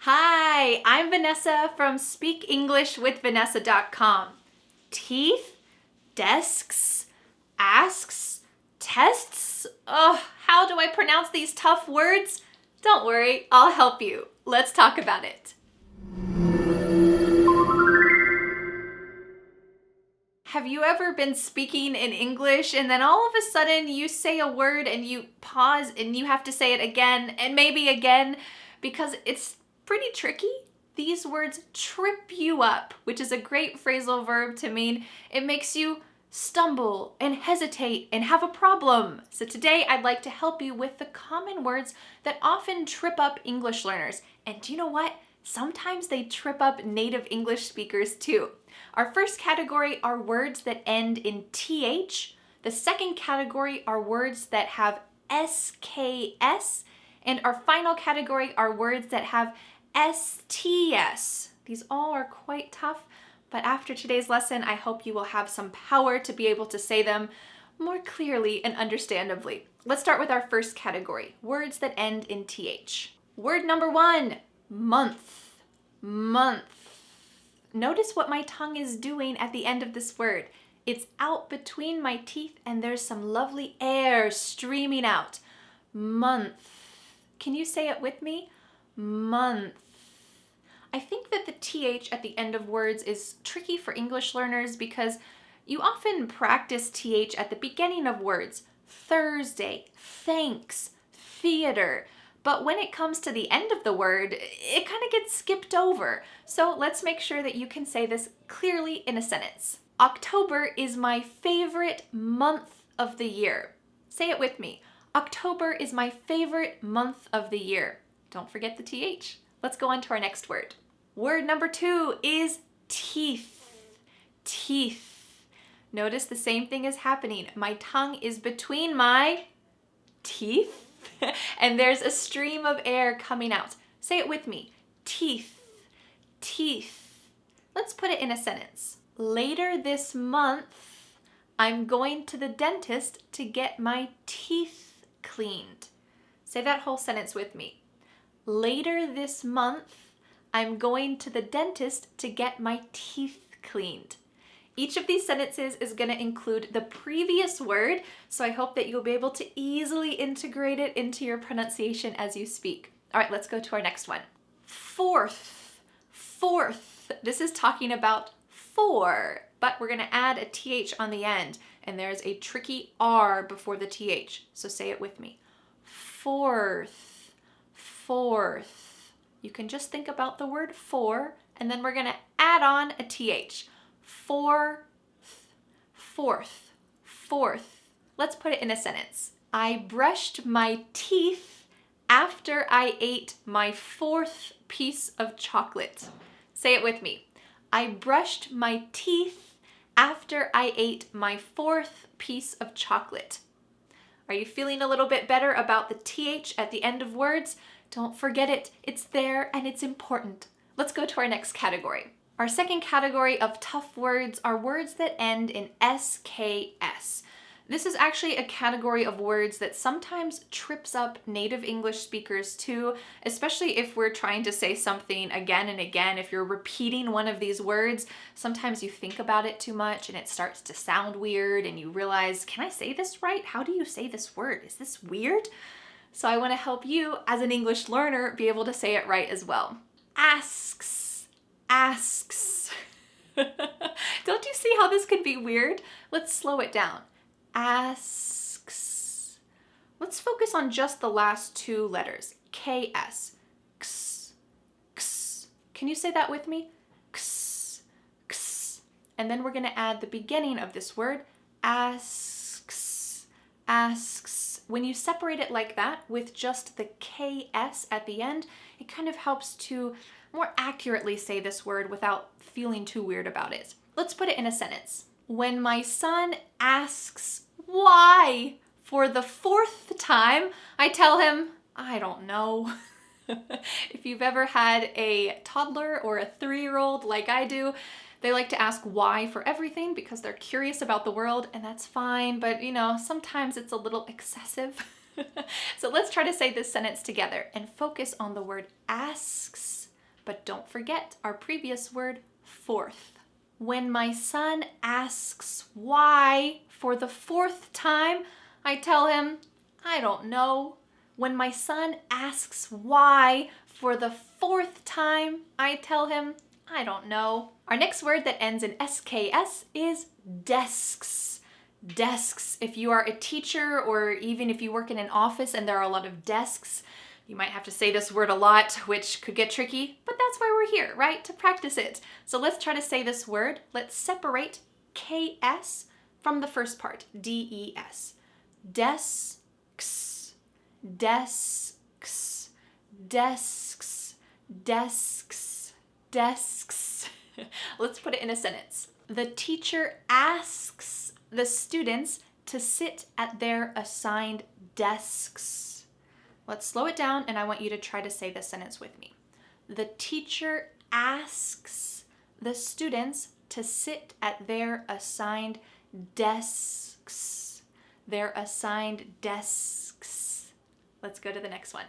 Hi, I'm Vanessa from speakenglishwithvanessa.com. Teeth, desks, asks, tests. Oh, how do I pronounce these tough words? Don't worry, I'll help you. Let's talk about it. Have you ever been speaking in English and then all of a sudden you say a word and you pause and you have to say it again and maybe again because it's pretty tricky? These words trip you up, which is a great phrasal verb to mean it makes you stumble and hesitate and have a problem. So today I'd like to help you with the common words that often trip up English learners. And do you know what? Sometimes they trip up native English speakers too. Our first category are words that end in TH. The second category are words that have SKS. And our final category are words that have STS. These all are quite tough, but after today's lesson, I hope you will have some power to be able to say them more clearly and understandably. Let's start with our first category, words that end in TH. Word number 1, month. Month. Notice what my tongue is doing at the end of this word. It's out between my teeth and there's some lovely air streaming out. Month. Can you say it with me? Month. I think that the TH at the end of words is tricky for English learners because you often practice TH at the beginning of words. Thursday, thanks, theater. But when it comes to the end of the word, it kind of gets skipped over. So let's make sure that you can say this clearly in a sentence. October is my favorite month of the year. Say it with me. October is my favorite month of the year. Don't forget the TH. Let's go on to our next word. Word number 2 is teeth. Teeth. Notice the same thing is happening. My tongue is between my teeth. And there's a stream of air coming out. Say it with me. Teeth, teeth. Let's put it in a sentence. Later this month, I'm going to the dentist to get my teeth cleaned. Say that whole sentence with me. Later this month, I'm going to the dentist to get my teeth cleaned. Each of these sentences is going to include the previous word, so I hope that you'll be able to easily integrate it into your pronunciation as you speak. All right, let's go to our next one. Fourth, fourth. This is talking about four, but we're going to add a TH on the end, and there's a tricky R before the TH, so say it with me. Fourth, fourth. You can just think about the word for, and then we're going to add on a TH. Fourth, fourth, fourth. Let's put it in a sentence. I brushed my teeth after I ate my 4th piece of chocolate. Say it with me. I brushed my teeth after I ate my 4th piece of chocolate. Are you feeling a little bit better about the TH at the end of words? Don't forget it. It's there and it's important. Let's go to our next category. Our second category of tough words are words that end in SKS. This is actually a category of words that sometimes trips up native English speakers too, especially if we're trying to say something again and again. If you're repeating one of these words, sometimes you think about it too much and it starts to sound weird and you realize, can I say this right? How do you say this word? Is this weird? So I want to help you as an English learner be able to say it right as well. Asks. Asks. Don't you see how this could be weird? Let's slow it down. Asks. Let's focus on just the last 2 letters. KS. Ks. Ks. Can you say that with me? Ks. Ks. And then we're going to add the beginning of this word. Asks. Asks. When you separate it like that with just the KS at the end, it kind of helps to more accurately say this word without feeling too weird about it. Let's put it in a sentence. When my son asks why for the 4th time, I tell him, I don't know. If you've ever had a toddler or a 3-year-old like I do, they like to ask why for everything because they're curious about the world, and that's fine, but sometimes it's a little excessive. So let's try to say this sentence together and focus on the word asks But don't forget our previous word, fourth. When my son asks why for the fourth time, I tell him, I don't know. When my son asks why for the fourth time, I tell him, I don't know. Our next word that ends in SKS is desks. Desks. If you are a teacher or even if you work in an office and there are a lot of desks, you might have to say this word a lot, which could get tricky, but that's why we're here, right? To practice it. So let's try to say this word. Let's separate KS from the first part, DES. Desks, desks, desks, desks, desks. Let's put it in a sentence. The teacher asks the students to sit at their assigned desks. Let's slow it down and I want you to try to say this sentence with me. The teacher asks the students to sit at their assigned desks. Their assigned desks. Let's go to the next one.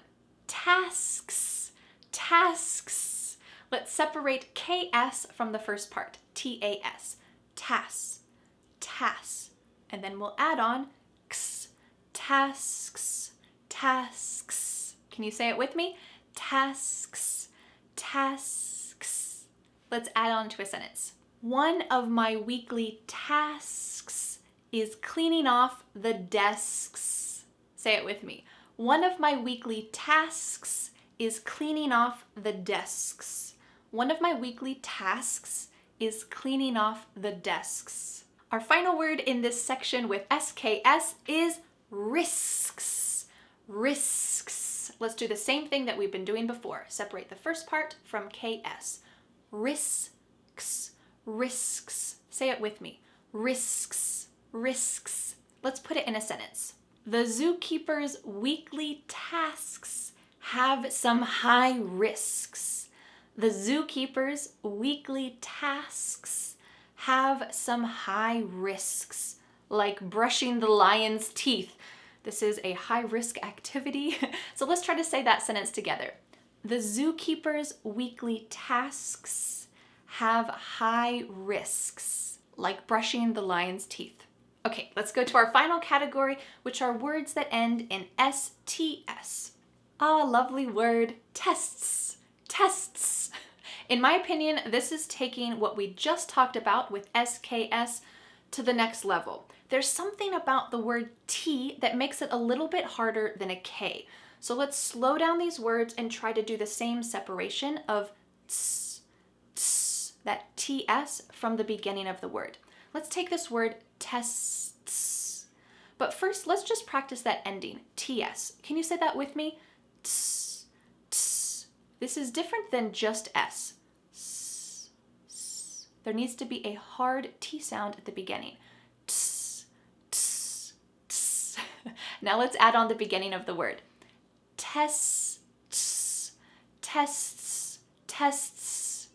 Tasks, tasks. Let's separate KS from the first part, TAS. Tas, tas. And then we'll add on X, tasks, tasks. Can you say it with me? Tasks, tasks. Let's add on to a sentence. One of my weekly tasks is cleaning off the desks. Say it with me. One of my weekly tasks is cleaning off the desks. One of my weekly tasks is cleaning off the desks. Our final word in this section with SKS is risks. Risks. Let's do the same thing that we've been doing before. Separate the first part from KS. Risks. Risks. Say it with me. Risks. Risks. Let's put it in a sentence. The zookeeper's weekly tasks have some high risks. The zookeeper's weekly tasks have some high risks, like brushing the lion's teeth. This is a high-risk activity. So let's try to say that sentence together. The zookeeper's weekly tasks have high risks, like brushing the lion's teeth. Okay, let's go to our final category, which are words that end in STS. Ah, lovely word, tests. Tests. In my opinion, this is taking what we just talked about with SKS to the next level. There's something about the word T that makes it a little bit harder than a K. So let's slow down these words and try to do the same separation of ts, ts, that TS from the beginning of the word. Let's take this word tests. But first, let's just practice that ending, TS. Can you say that with me? Ts, ts. This is different than just S. S, s. There needs to be a hard T sound at the beginning. Ts, ts, ts. Now let's add on the beginning of the word. Tests, tests, tests.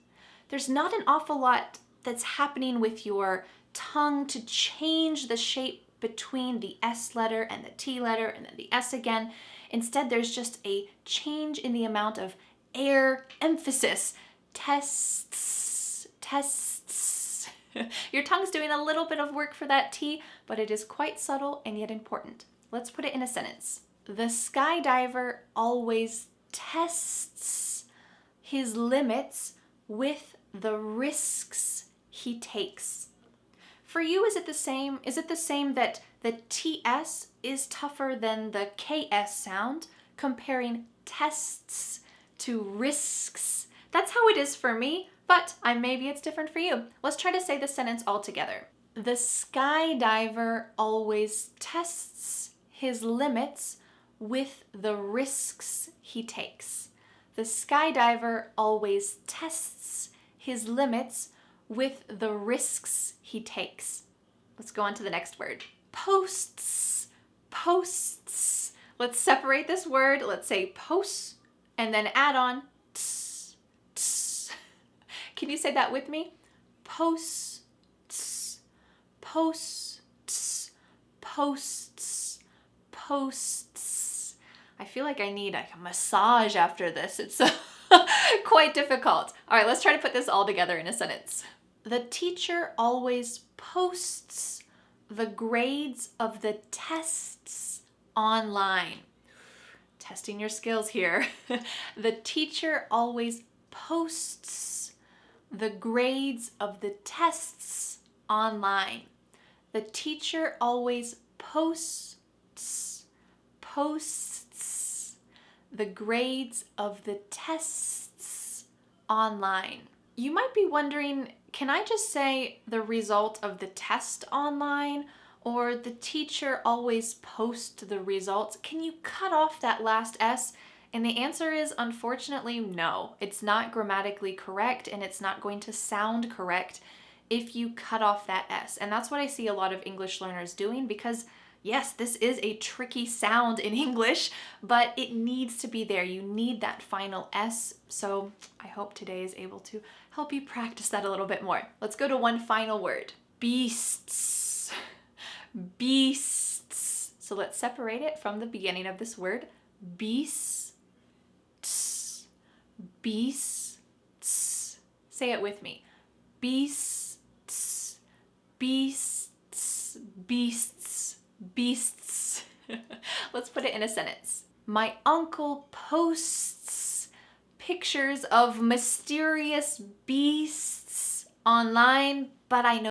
There's not an awful lot that's happening with your tongue to change the shape between the S letter and the T letter and then the S again. Instead, there's just a change in the amount of air emphasis. Tests, tests. Your tongue's doing a little bit of work for that T, but it is quite subtle and yet important. Let's put it in a sentence. The skydiver always tests his limits with the risks he takes. For you, is it the same? Is it the same that the TS is tougher than the KS sound, comparing tests to risks? That's how it is for me, but maybe it's different for you. Let's try to say the sentence all together. The skydiver always tests his limits with the risks he takes. The skydiver always tests his limits with the risks he takes. Let's go on to the next word. Posts, posts. Let's separate this word. Let's say posts and then add on ts, ts. Can you say that with me? Posts, posts, posts, posts. I feel like I need a massage after this. It's so Quite difficult. All right, let's try to put this all together in a sentence. The teacher always posts the grades of the tests online. Testing your skills here. The teacher always posts the grades of the tests online. The teacher always posts the grades of the tests online. You might be wondering, can I just say the result of the test online? Or the teacher always posts the results? Can you cut off that last S? And the answer is, unfortunately, no. It's not grammatically correct, and it's not going to sound correct if you cut off that S. And that's what I see a lot of English learners doing, because yes, this is a tricky sound in English, but it needs to be there. You need that final S. So I hope today is able to help you practice that a little bit more. Let's go to one final word. Beasts. Beasts. So let's separate it from the beginning of this word. Beasts. Beasts. Say it with me. Beasts. Beasts. Beasts. Beasts. Let's put it in a sentence. My uncle posts pictures of mysterious beasts online, but I know